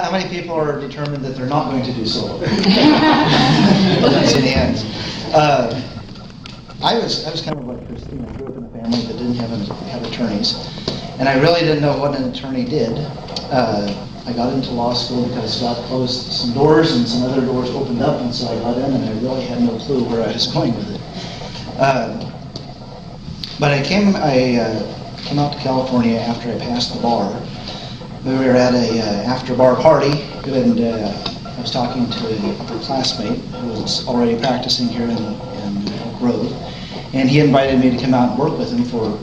How many people are determined that they're not going to do solo? That's in the end. I was kind of like Christine. I grew up in a family that didn't have attorneys, and I really didn't know what an attorney did. I got into law school because God closed some doors and some other doors opened up, and so I got in, and I really had no clue where I was going with it. But I came out to California after I passed the bar. We were at a after-bar party, and I was talking to an upper classmate who was already practicing here in Oak Grove, and he invited me to come out and work with him for a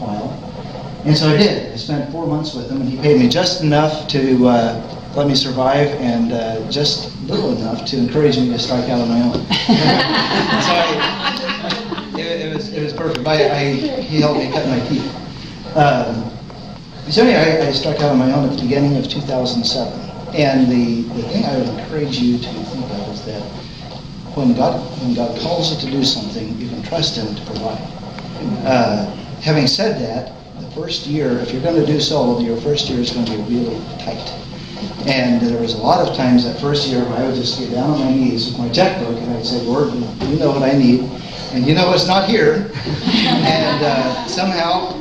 while. And so I did. I spent 4 months with him, and he paid me just enough to let me survive, and just little enough to encourage me to strike out on my own. So it was perfect. He helped me cut my teeth. So anyway, I struck out on my own at the beginning of 2007. And the thing I would encourage you to think of is that when God calls you to do something, you can trust Him to provide. Having said that, the first year, if you're going to do solo, your first year is going to be really tight. And there was a lot of times that first year where I would just get down on my knees with my checkbook and I'd say, Lord, you know what I need, and you know it's not here. And somehow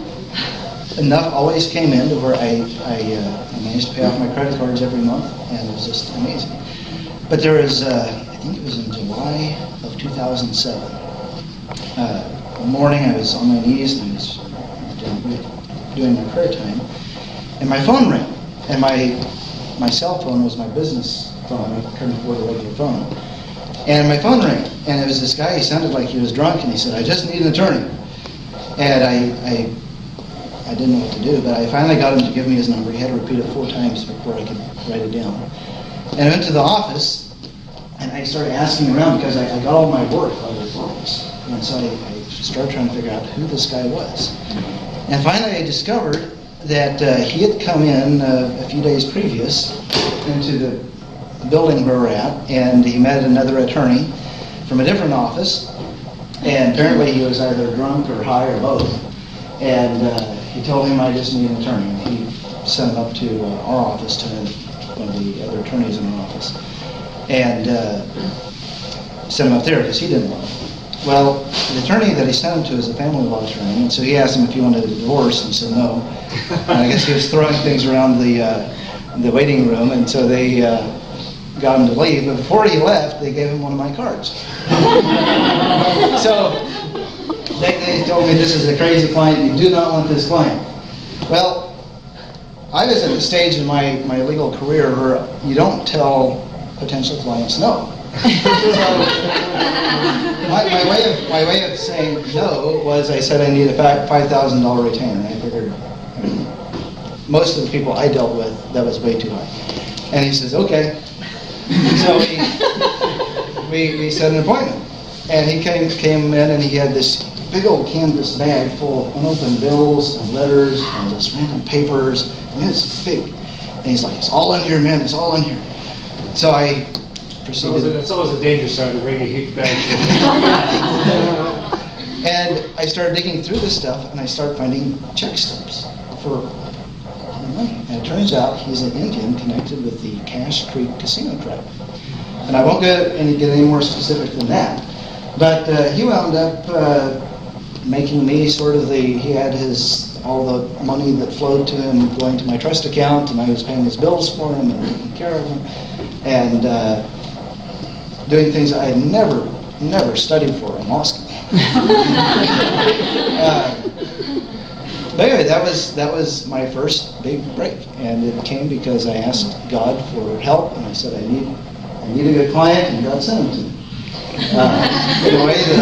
enough always came in to where I managed to pay off my credit cards every month, and it was just amazing. But there was, I think it was in July of 2007. One morning I was on my knees and I was doing my prayer time, and my phone rang. And my cell phone was my business phone. I couldn't afford a regular phone. And my phone rang, and it was this guy. He sounded like he was drunk, and he said, "I just need an attorney." And I didn't know what to do, but I finally got him to give me his number. He had to repeat it 4 times before I could write it down. And I went to the office, and I started asking around because I got all my work out of the office. And so I started trying to figure out who this guy was. And finally I discovered that he had come in a few days previous into the building where we're at, and he met another attorney from a different office. And apparently he was either drunk or high or both. And he told him I just need an attorney. And he sent him up to our office, to one of the other attorneys in our office, and sent him up there because he didn't want it. Well, the attorney that he sent him to is a family law attorney, and so he asked him if he wanted a divorce, and he said no. And I guess he was throwing things around the waiting room, and so they got him to leave. But before he left, they gave him one of my cards. So they told me, this is a crazy client, you do not want this client. Well, I was at the stage in my legal career where you don't tell potential clients no. So my way of saying no was I said I need a $5,000 retainer. I figured, I mean, most of the people I dealt with, that was way too high. And he says, okay. So we set an appointment. And he came in, and he had this big old canvas bag full of unopened bills and letters and just random papers. And it's big. And he's like, it's all in here, man. It's all in here. So I proceeded. It's always a danger sign to bring a huge bag. And I started digging through this stuff, and I started finding check stubs for money. And it turns out he's an Indian connected with the Cache Creek Casino tribe. And I won't get any more specific than that. But he wound up making me sort of he had all the money that flowed to him going to my trust account, and I was paying his bills for him and taking care of him, and doing things I had never studied for in law school. But anyway, that was my first big break, and it came because I asked God for help, and I said I need a good client, and God sent him to me. In a way that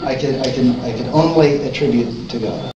I could only attribute to God.